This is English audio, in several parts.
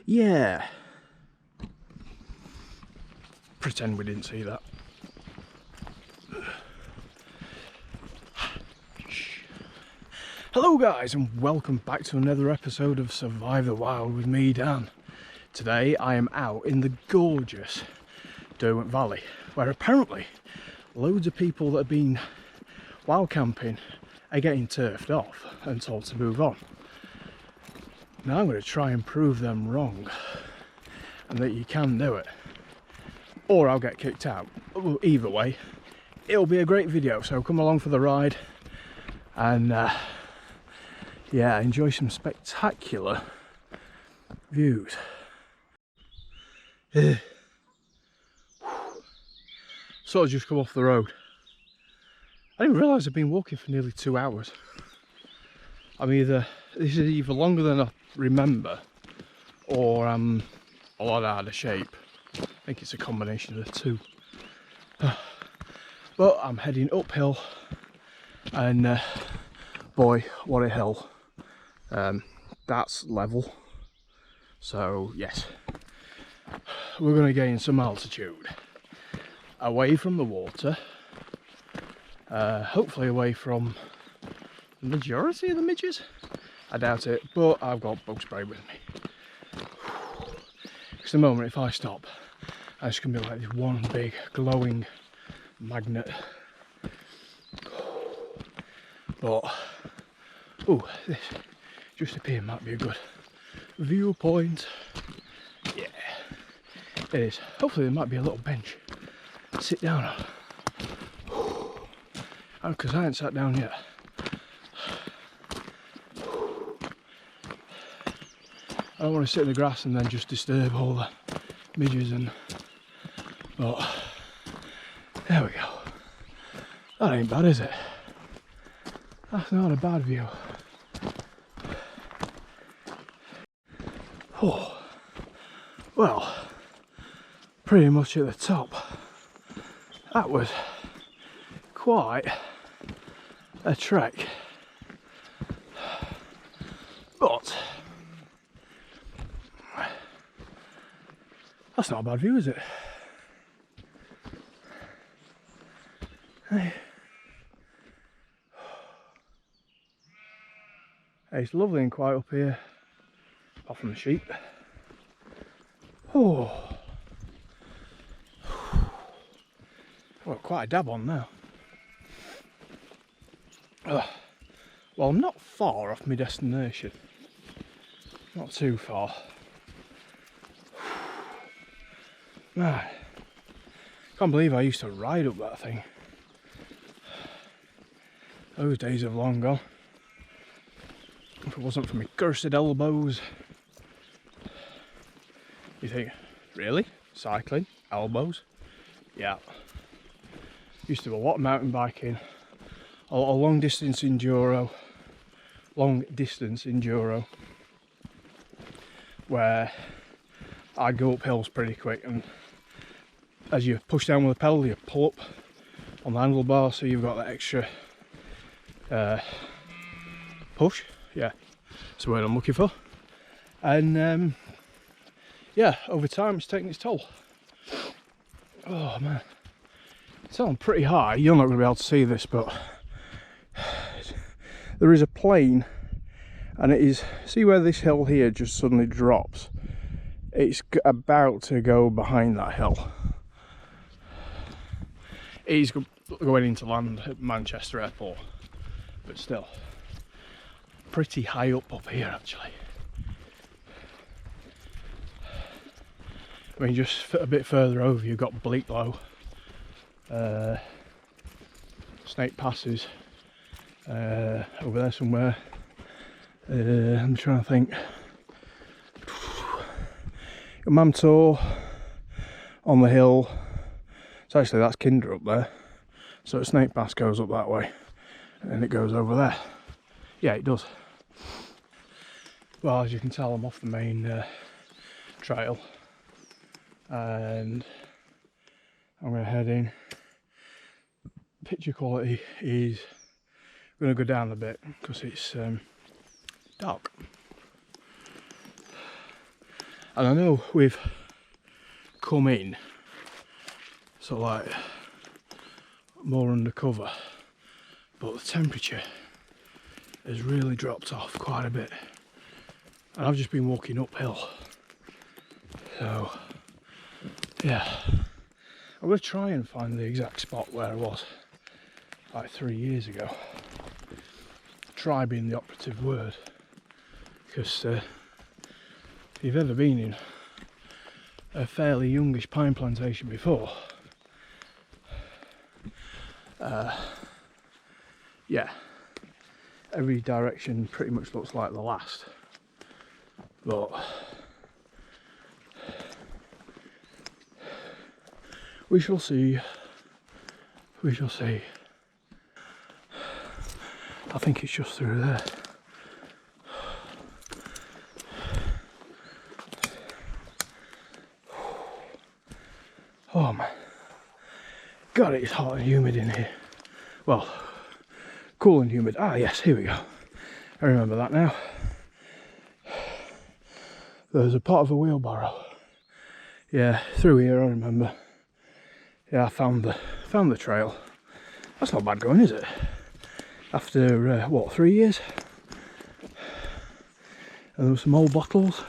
Yeah. Pretend we didn't see that. Hello guys, and welcome back to another episode of Survive the Wild with me, Dan. Today I am out in the gorgeous Derwent Valley, where apparently loads of people that have been wild camping are getting turfed off and told to move on. Now I'm going to try and prove them wrong and that you can do it, or I'll get kicked out. Either way, it'll be a great video, so come along for the ride and yeah, enjoy some spectacular views. Sort of just come off the road. I didn't realise I've been walking for nearly 2 hours. This is either longer than I remember, or I'm a lot out of shape. I think it's a combination of the two. But I'm heading uphill, and boy, what a hill. That's level. So yes, we're going to gain some altitude. Away from the water. Hopefully away from the majority of the midges. I doubt it, but I've got bug spray with me. Because the moment if I stop, I'm just going to be like this one big glowing magnet. But, oh, this just appeared might be a good viewpoint. Yeah, it is. Hopefully there might be a little bench to sit down on. Because I ain't sat down yet. I don't want to sit in the grass and then just disturb all the midges but there we go. That ain't bad, is it? That's not a bad view. Oh, well, pretty much at the top. That was quite a trek, but that's not a bad view, is it? Hey. It's lovely and quiet up here, apart from the sheep. Oh, well, quite a dab on now. Well, I'm not far off my destination. Not too far. Man, can't believe I used to ride up that thing. Those days have long gone. If it wasn't for my cursed elbows. You think, really? Cycling? Elbows? Yeah. Used to do a lot of mountain biking. A lot of long distance enduro. Where I'd go up hills pretty quick, and as you push down with the pedal, you pull up on the handlebar, so you've got that extra push. Yeah, that's the word I'm looking for. And yeah, over time it's taking its toll. Oh man, it's on pretty high. You're not going to be able to see this, but there is a plane, and it is, see where this hill here just suddenly drops? It's about to go behind that hill. It is going into land at Manchester Airport, but still pretty high up here actually. I mean, just a bit further over you've got Bleaklow, Snake Passes over there somewhere. I'm trying to think. Mamtor on the hill. So actually that's Kinder up there. So Snake Pass goes up that way and it goes over there. Yeah, it does. Well, as you can tell, I'm off the main trail, and I'm going to head in. Picture quality is going to go down a bit because it's dark. And I know we've come in sort of like more undercover, but the temperature has really dropped off quite a bit. And I've just been walking uphill. So, yeah. I'm going to try and find the exact spot where I was like 3 years ago. Try being the operative word. Because if you've ever been in a fairly youngish pine plantation before, yeah, every direction pretty much looks like the last. But we shall see. We shall see. I think it's just through there. Oh man. God, it's hot and humid in here. Well, cool and humid. Ah yes, here we go. I remember that now. There's a part of a wheelbarrow. Yeah, through here I remember. Yeah, I found the trail. That's not bad going, is it? After what, 3 years? And there were some old bottles.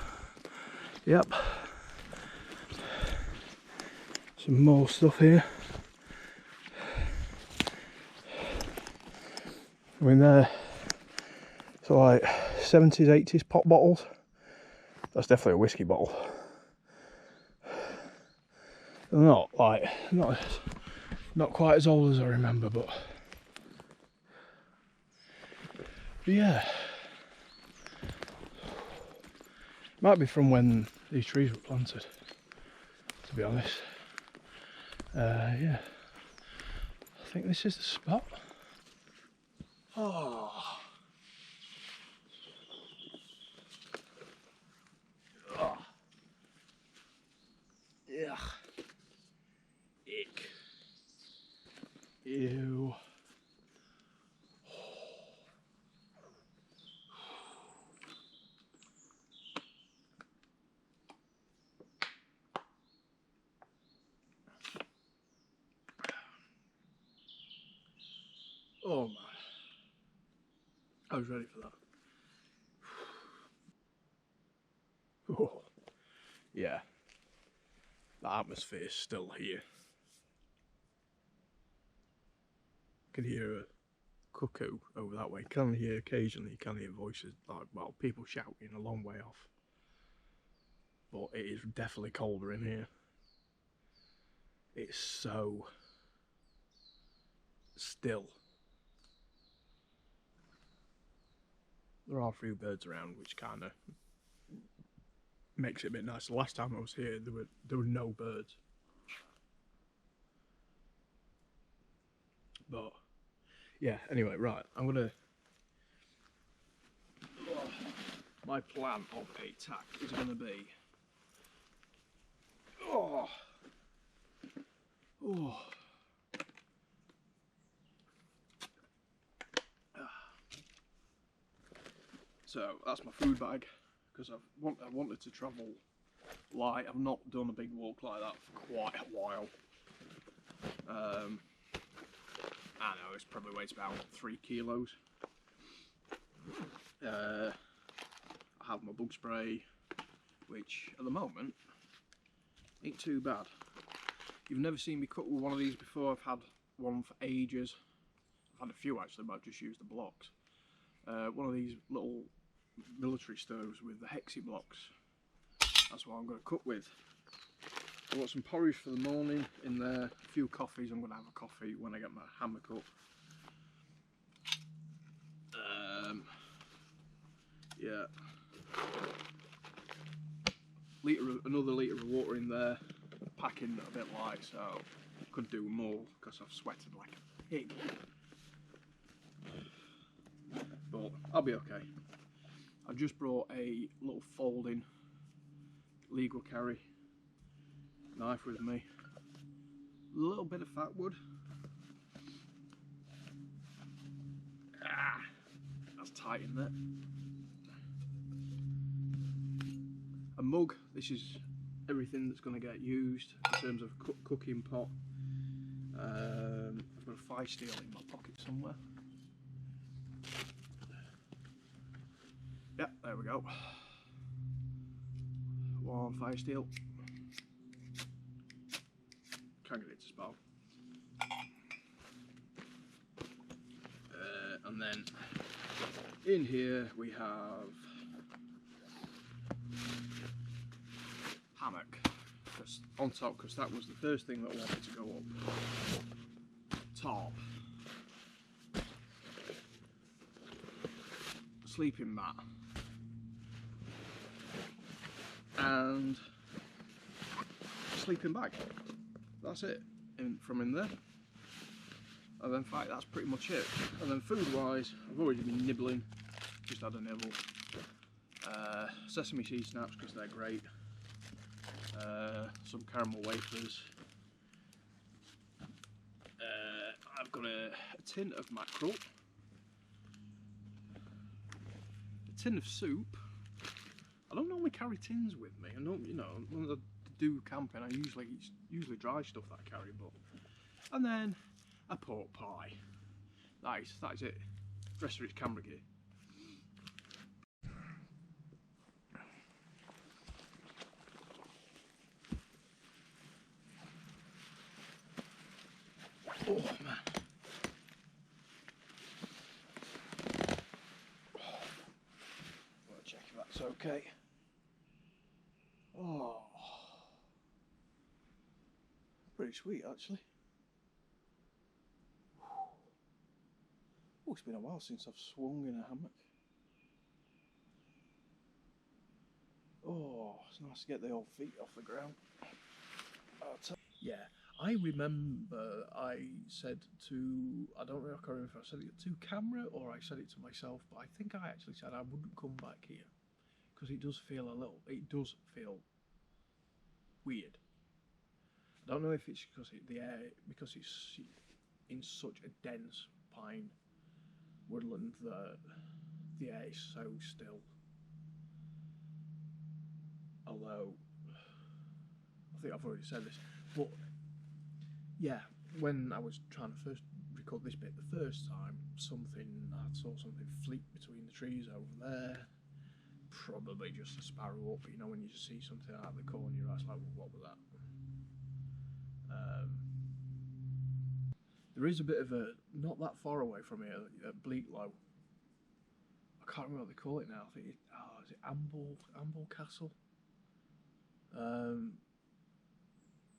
Yep. Some more stuff here. I mean, they're so like 70s, 80s pop bottles. That's definitely a whiskey bottle. They're not like not quite as old as I remember, but yeah, might be from when these trees were planted. To be honest, yeah, I think this is the spot. Oh. Oh. Yeah. Ick. Ew. Oh man, I was ready for that. Oh. Yeah, the atmosphere is still here. You can hear a cuckoo over that way. You can hear occasionally, you can hear voices, like, well, people shouting a long way off. But it is definitely colder in here. It's so still. There are a few birds around, which kind of makes it a bit nice. The last time I was here, there were no birds. But yeah, anyway, right, I'm gonna. My plan of a tack is gonna be. Oh. So that's my food bag, because I wanted to travel light. I've not done a big walk like that for quite a while. I know it's probably weighs about 3 kilos. I have my bug spray, which at the moment ain't too bad. You've never seen me cook with one of these before. I've had one for ages. I've had a few actually, but I've just used the blocks. One of these little military stoves with the hexi blocks. That's what I'm going to cook with. I've got some porridge for the morning in there, a few coffees. I'm going to have a coffee when I get my hammock up. Yeah. Another litre of water in there. Packing a bit light, so could do more because I've sweated like a pig. But I'll be okay. I've just brought a little folding legal carry knife with me. A little bit of fat wood. That's tight in there. mug. This is everything that's going to get used in terms of cooking pot. I've got a fire steel in my pocket somewhere. Yep, there we go. One fire steel. Can't get it to spark. And then in here we have hammock on top, because that was the first thing that wanted to go up. Tarp, sleeping mat, and sleeping bag. That's it from in there. And then, in fact, that's pretty much it. And then food-wise, I've already been nibbling. Just had a nibble. Sesame seed snaps, because they're great. Some caramel wafers. I've got a tin of mackerel. A tin of soup. I don't normally carry tins with me. I don't, you know, when I do camping, it's usually dry stuff that I carry. But and then a pork pie. That is it. The rest of it's camera gear. Oh man. I'll check if that's okay. Oh, pretty sweet actually. Oh, it's been a while since I've swung in a hammock. Oh, it's nice to get the old feet off the ground. Yeah, I remember I said to, I don't know, I can't remember if I said it to camera or I said it to myself, but I think I actually said I wouldn't come back here because it does feel weird. I don't know if it's because because it's in such a dense pine woodland that the air is so still. Although I think I've already said this, but yeah, when I was trying to first record this bit the first time, I saw something fleet between the trees over there. Probably just a sparrow up, you know, when you just see something out of the corner, you're like, well, what was that? There is a bit of a, not that far away from here, at Bleaklow. I can't remember what they call it now. I think is it Amble Castle?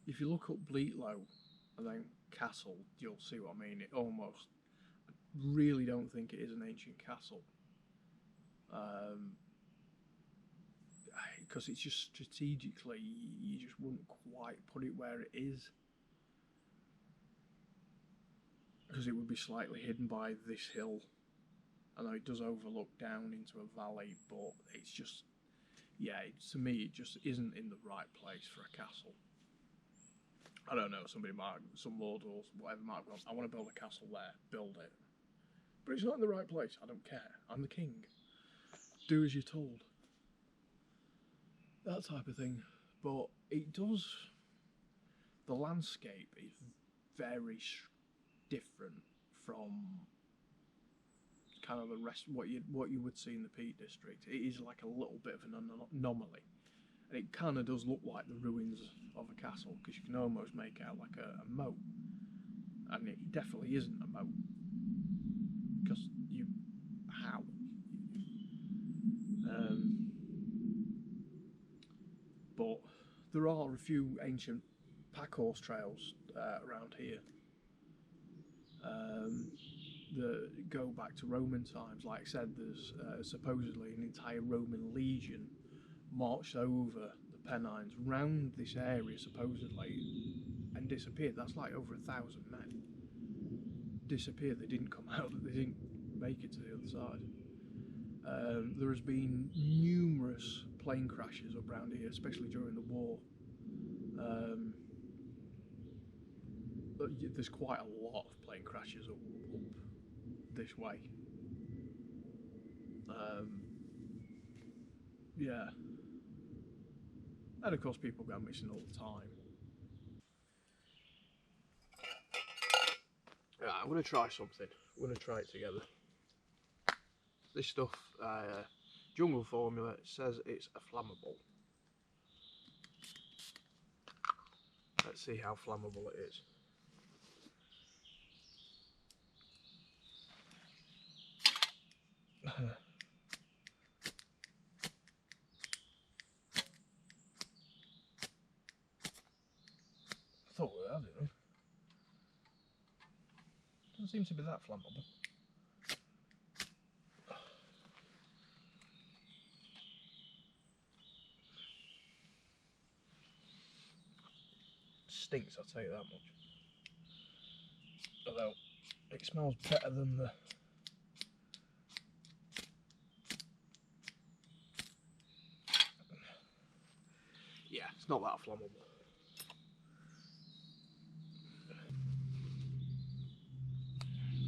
If you look up Bleaklow and then Castle, you'll see what I mean. I really don't think it is an ancient castle. Because it's just strategically, you just wouldn't quite put it where it is. Because it would be slightly hidden by this hill. I know it does overlook down into a valley, but it's just, yeah, to me it just isn't in the right place for a castle. I don't know, some lord or whatever might have gone, I want to build a castle there, build it. But it's not in the right place, I don't care, I'm the king. Do as you're told. That type of thing. But it does, the landscape is very different from kind of the rest, what you would see in the Peak District. It is like a little bit of an anomaly. And it kind of does look like the ruins of a castle, because you can almost make out like a moat. And it definitely isn't a moat. Because how? But there are a few ancient pack horse trails around here that go back to Roman times. Like I said, there's supposedly an entire Roman legion marched over the Pennines round this area supposedly and disappeared. That's like over 1,000 men disappeared. They didn't come out, they didn't make it to the other side. There has been numerous plane crashes up around here, especially during the war. There's quite a lot of plane crashes up this way. Yeah. And of course people go missing all the time. Right, I'm going to try something. We're going to try it together. This stuff, Jungle Formula, says it's a flammable. Let's see how flammable it is. I thought we had it. Doesn't seem to be that flammable. Stinks, I'll tell you that much. Although it smells better than the yeah, it's not that flammable.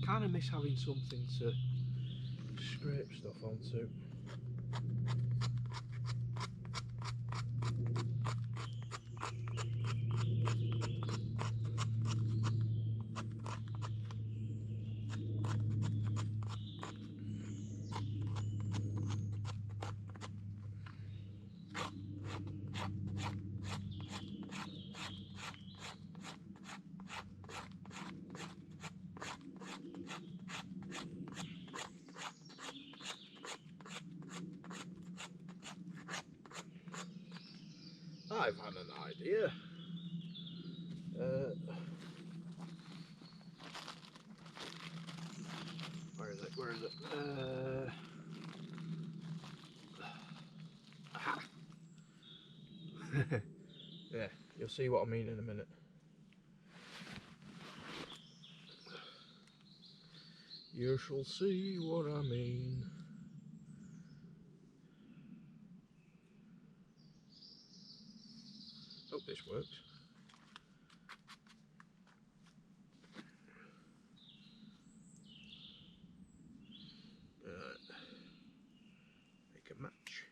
Kind of miss having something to scrape stuff onto. I've had an idea. Where is it? Where is it? Aha. Yeah, you'll see what I mean in a minute. You shall see what I mean. Hope this works. Right. Make a match.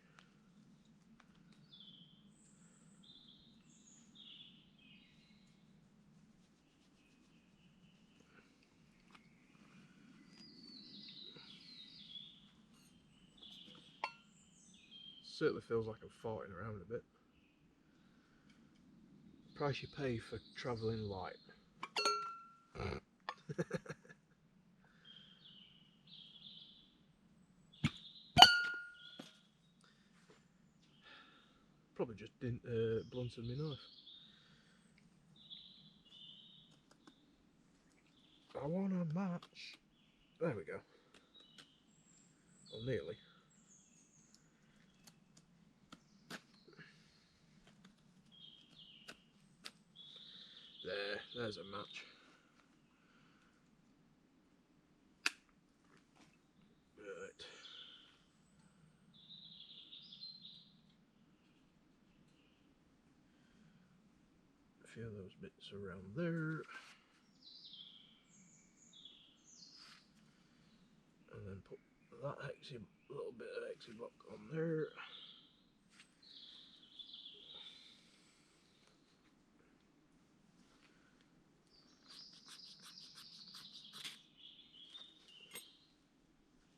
Certainly feels like I'm farting around a bit. Price you pay for travelling light. Probably just didn't blunted my knife. I want a match. There we go. Well, nearly. There's a match. Right. A few of those bits around there. And then put that little bit of hexi block on there.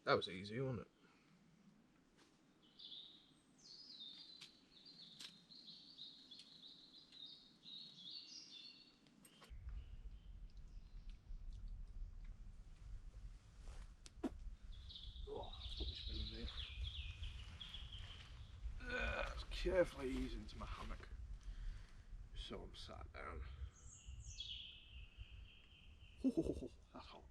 That was easy, wasn't it? Oh, carefully ease into my hammock. So I'm sat down. Oh, that's hot.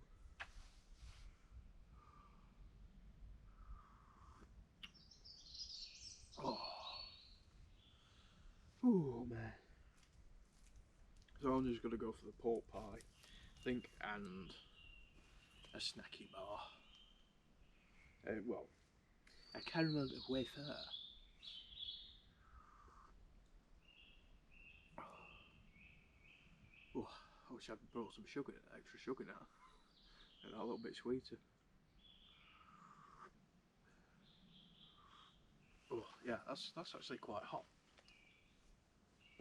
Oh man. So I'm just gonna go for the pork pie, I think, and a snacky bar. Well, a caramel wafer. Oh, I wish I'd brought some sugar, extra sugar now. And a little bit sweeter. Oh yeah, that's actually quite hot.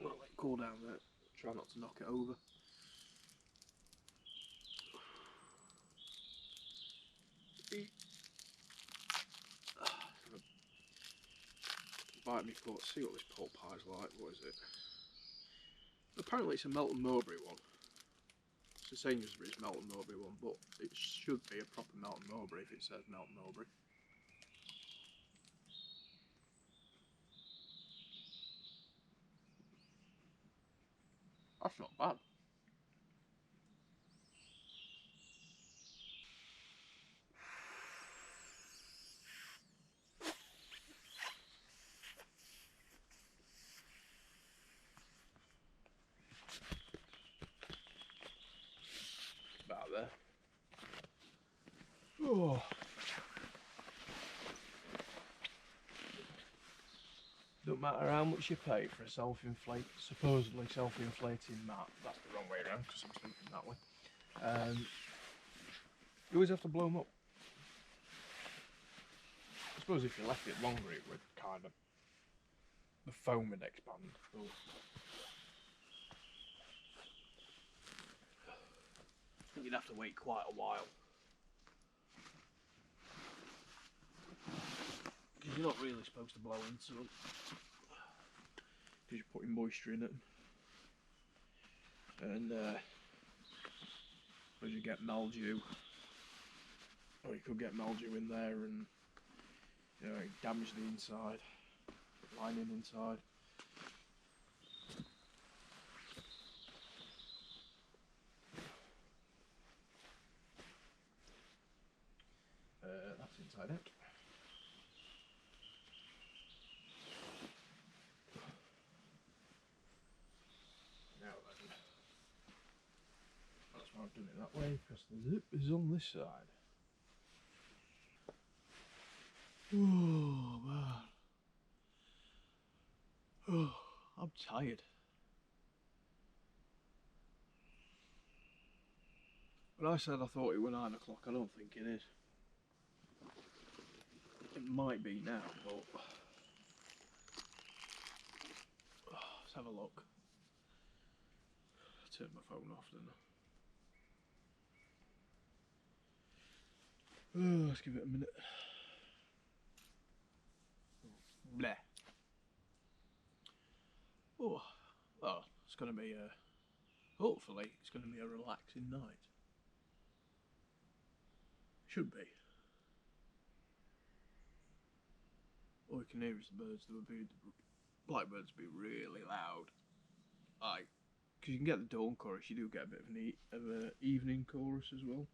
I'll let it cool down there. Try not to knock it over. Bite me foot, see what this pork pie's like. What is it? Apparently it's a Melton Mowbray one. It's the Sainsbury's Melton Mowbray one, but it should be a proper Melton Mowbray if it says Melton Mowbray. That's not bad. About there. Oh. Don't matter how much you pay for a supposedly self-inflating mat. That's the wrong way around because I'm thinking that way. You always have to blow them up. I suppose if you left it longer, it would kind of, the foam would expand. But I think you'd have to wait quite a while. Because you're not really supposed to blow into them. Because you're putting moisture in it. And as you get mildew, or you could get mildew in there and damage the inside, lining inside. That's inside out. Now then, that's why I've done it that way, because the zip is on this side. Oh man. Oh, I'm tired. When I said I thought it was 9 o'clock, I don't think it is. It might be now, but let's have a look. I turned my phone off, didn't I? Oh, let's give it a minute. Bleh. Oh, well, it's going to be hopefully it's going to be a relaxing night. Should be. All you can hear is the birds. The blackbirds be really loud. Because you can get the dawn chorus, you do get a bit of an evening chorus as well.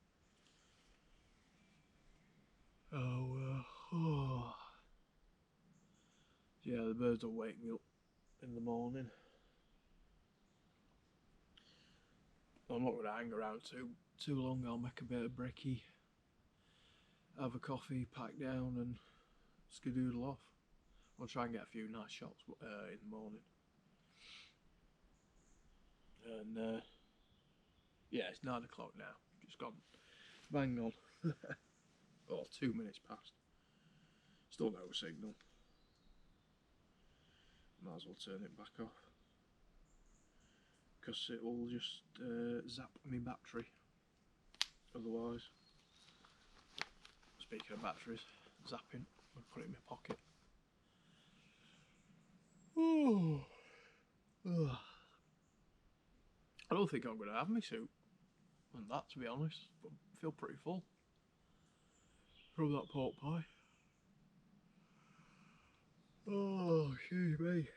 Oh. Yeah, the birds will wake me up in the morning. I'm not going to hang around too long. I'll make a bit of brekkie, have a coffee, pack down and skedoodle off. I'll try and get a few nice shots in the morning. And yeah, it's 9 o'clock now. Just gone bang on. Oh, 2 minutes past. Still no signal. Might as well turn it back off. Because it will just zap my battery. Otherwise. Speaking of batteries, zapping, I'll put it in my pocket. Oh. I don't think I'm going to have my soup and that, to be honest, but I feel pretty full from that pork pie. Oh, excuse me.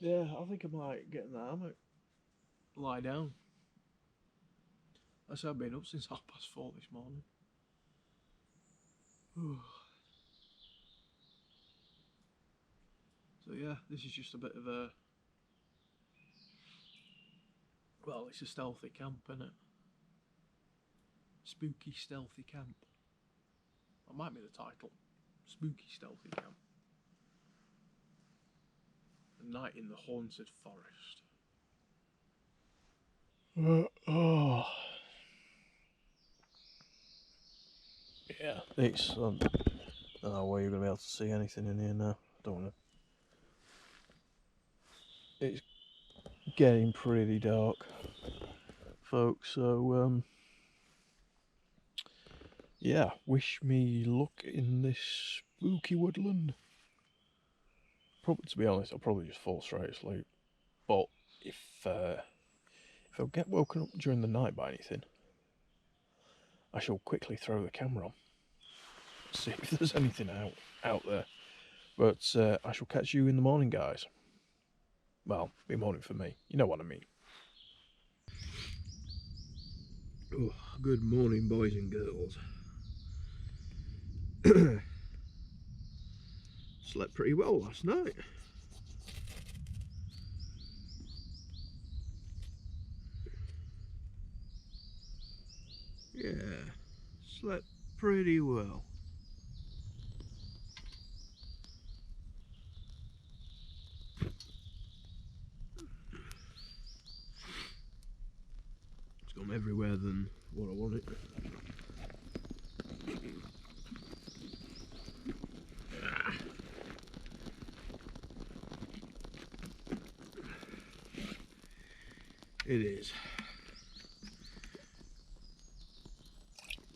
Yeah, I think I might get in the hammock, lie down. I've been up since 4:30 this morning. So yeah, this is just a bit of a, well, it's a stealthy camp, isn't it? Spooky stealthy camp. That might be the title. Spooky stealthy camp. A night in the haunted forest. Oh. Yeah, it's, I don't know where you're going to be able to see anything in here now. I don't know. it's getting pretty dark, folks, so yeah, wish me luck in this spooky woodland. Probably, to be honest, I'll probably just fall straight asleep. But if I get woken up during the night by anything, I shall quickly throw the camera on, see if there's anything out there. But I shall catch you in the morning, guys. Well, be morning for me. You know what I mean. Oh, good morning, boys and girls. Slept pretty well last night. Yeah, slept pretty well. It's gone everywhere than what I wanted. It is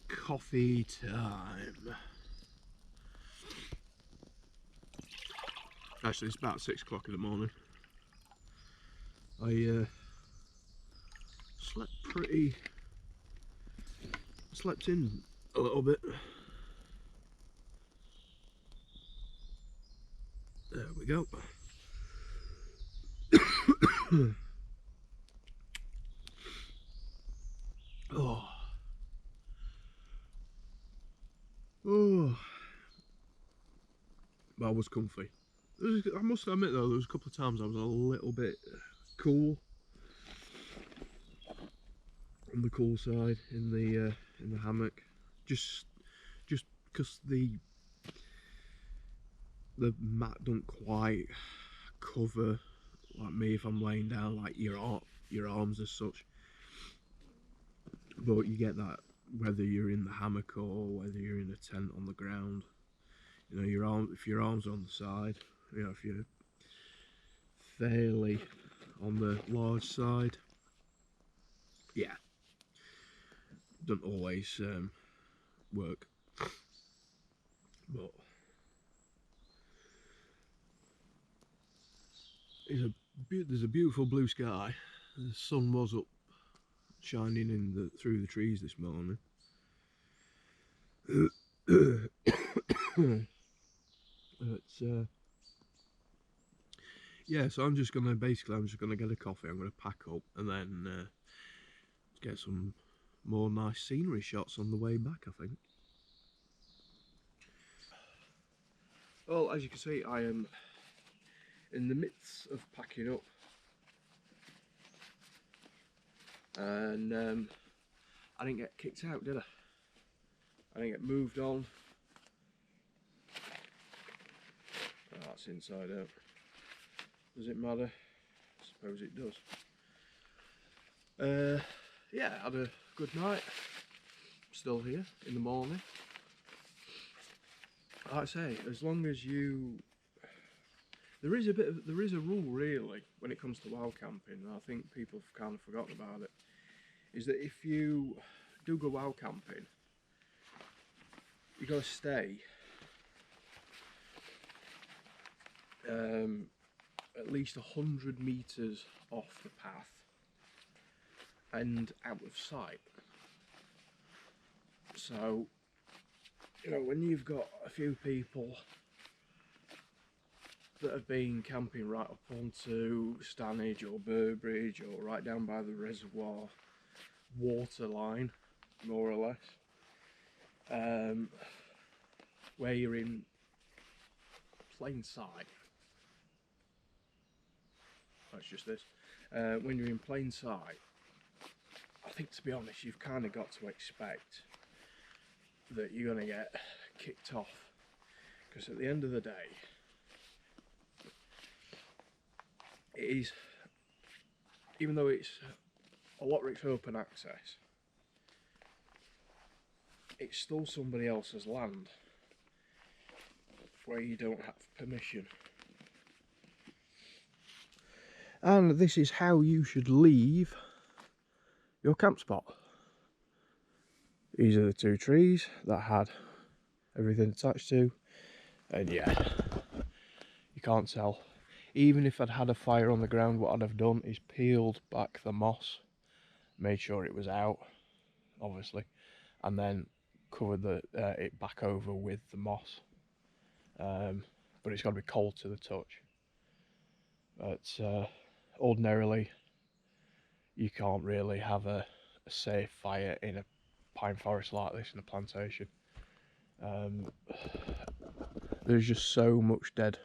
coffee time. Actually, it's about 6 o'clock in the morning. I slept in a little bit. There we go. Oh. Oh. That was comfy. I must admit though, there was a couple of times I was a little bit cool. On the cool side in the hammock. Just because the mat don't quite cover like me if I'm laying down, like your arms as such. But you get that whether you're in the hammock or whether you're in a tent on the ground. You know, if your arms are on the side, you know, if you're fairly on the large side, yeah, don't always work. But there's a beautiful blue sky. The sun was up, shining in through the trees this morning. But yeah, so I'm just gonna get a coffee. I'm gonna pack up and then get some more nice scenery shots on the way back, I think. Well, as you can see, I am in the midst of packing up, and I didn't get kicked out, did I? I didn't get moved on. Oh, that's inside out. Does it matter? I suppose it does. Yeah, had a good night. Still here in the morning. Like I say, as long as you, there is a rule really when it comes to wild camping, and I think people have kind of forgotten about it. Is that if you do go wild camping, you got to stay at least 100 meters off the path and out of sight. So, you know, when you've got a few people that have been camping right up onto Stanage or Burbridge or right down by the reservoir water line, more or less, where you're in plain sight. That's just this. When you're in plain sight, I think, to be honest, you've kind of got to expect that you're going to get kicked off, because at the end of the day, it is, even though it's a lot of it's open access, it's still somebody else's land where you don't have permission. And this is how you should leave your camp spot. These are the two trees that had everything attached to, and yeah, you can't tell. Even if I'd had a fire on the ground, what I'd have done is peeled back the moss, made sure it was out, obviously, and then covered it back over with the moss. But it's got to be cold to the touch. But ordinarily, you can't really have a safe fire in a pine forest like this in a plantation. There's just so much dead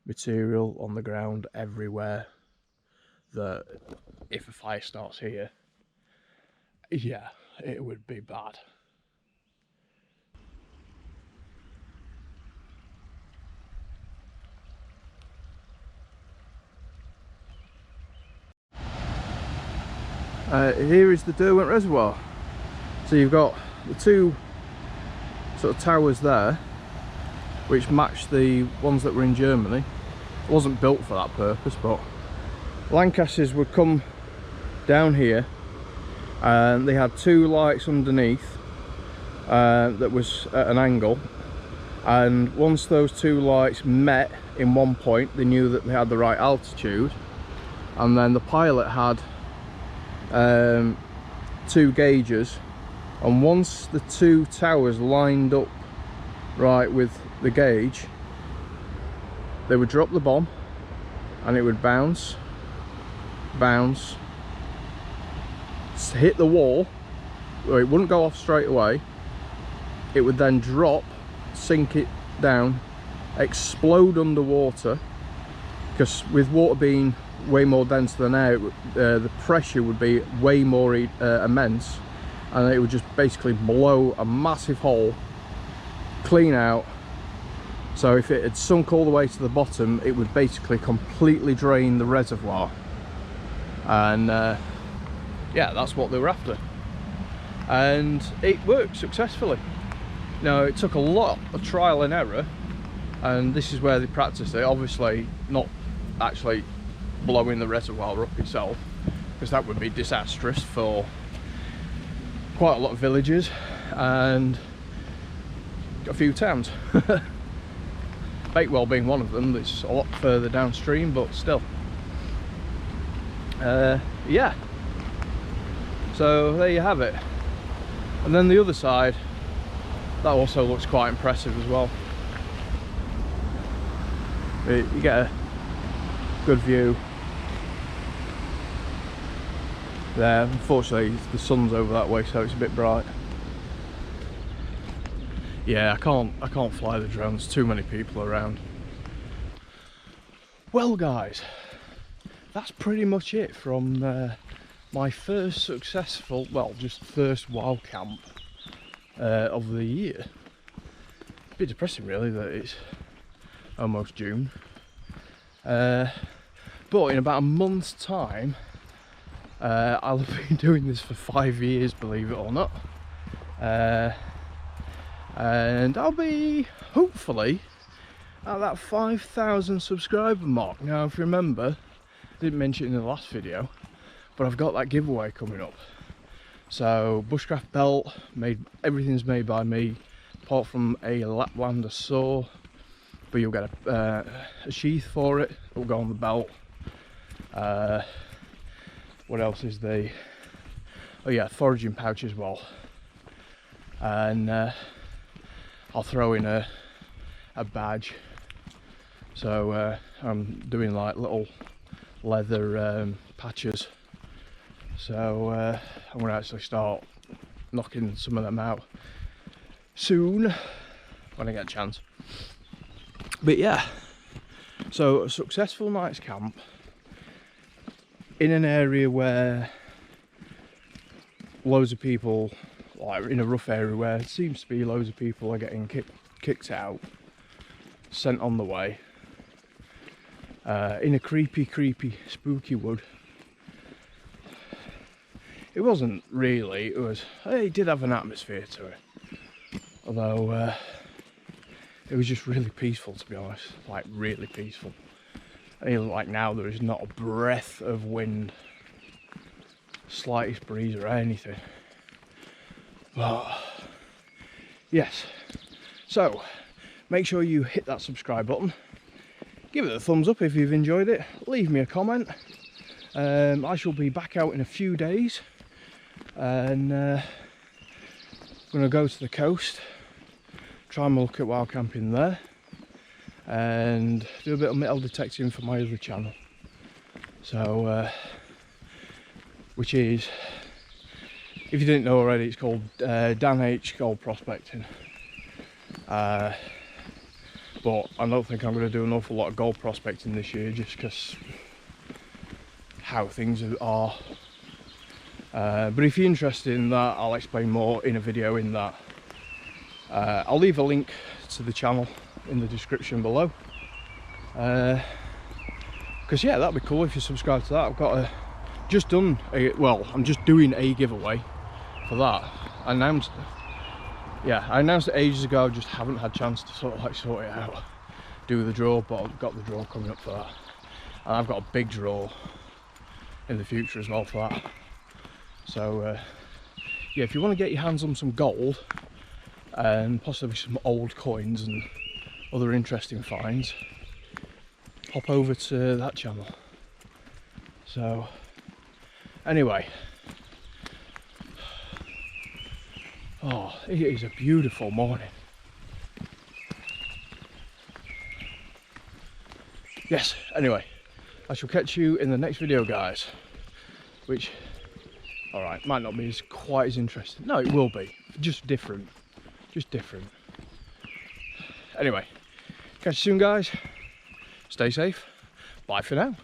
material on the ground everywhere that if a fire starts here, yeah, it would be bad. Here is the Derwent Reservoir. So you've got the two sort of towers there, which match the ones that were in Germany. It wasn't built for that purpose, but Lancasters would come down here and they had two lights underneath that was at an angle, and once those two lights met in one point, they knew that they had the right altitude, and then the pilot had two gauges, and once the two towers lined up right with the gauge, they would drop the bomb and it would bounce, hit the wall, or it wouldn't go off straight away. It would then drop, sink it down, explode underwater, because with water being way more dense than air, the pressure would be way more immense, and it would just basically blow a massive hole clean out. So if it had sunk all the way to the bottom, it would basically completely drain the reservoir, and yeah, that's what they were after, and it worked successfully. Now, it took a lot of trial and error, and this is where they practiced it. Obviously not actually blowing the reservoir up itself, because that would be disastrous for quite a lot of villages and a few towns. Bakewell being one of them. It's a lot further downstream, but still. Yeah, so there you have it. And then the other side, that also looks quite impressive as well. You get a good view there. Unfortunately, the sun's over that way, so it's a bit bright. Yeah, I can't fly the drones, too many people around. Well guys, that's pretty much it from my first successful, well, just first wild camp of the year. A bit depressing really that it's almost June, but in about a month's time I'll have been doing this for 5 years, believe it or not, and I'll be hopefully at that 5,000 subscriber mark. Now, if you remember, I didn't mention it in the last video, but I've got that giveaway coming up. So Bushcraft belt, everything's made by me apart from a Laplander saw, but you'll get a sheath for it. It'll go on the belt. What else is there? Oh yeah, foraging pouch as well. And I'll throw in a badge. So I'm doing like little leather patches. So I'm going to actually start knocking some of them out soon when I get a chance. But yeah, so a successful night's camp in an area where loads of people, like in a rough area where it seems to be loads of people are getting kicked out, sent on the way, in a creepy spooky wood. It wasn't really, it did have an atmosphere to it, although it was just really peaceful, to be honest, like really peaceful. And even like now, there is not a breath of wind, slightest breeze or anything. But yes, so make sure you hit that subscribe button, give it a thumbs up if you've enjoyed it, leave me a comment. I shall be back out in a few days, and I'm going to go to the coast, try and look at wild camping there, and do a bit of metal detecting for my other channel. So which is, if you didn't know already, it's called Dan H Gold Prospecting. But I don't think I'm going to do an awful lot of gold prospecting this year, just because how things are. But if you're interested in that, I'll explain more in a video in that. I'll leave a link to the channel in the description below. Because yeah, that'd be cool if you subscribe to that. I've got just done a, well, I'm just doing a giveaway for that. I announced it ages ago. I just haven't had a chance to sort it out, do the draw, but I've got the draw coming up for that, and I've got a big draw in the future as well for that. So yeah, if you want to get your hands on some gold and possibly some old coins and other interesting finds, hop over to that channel. So anyway, oh, it is a beautiful morning. Yes, anyway, I shall catch you in the next video, guys, which, alright, might not be quite as interesting. No, it will be, just different. Anyway, catch you soon, guys. Stay safe. Bye for now.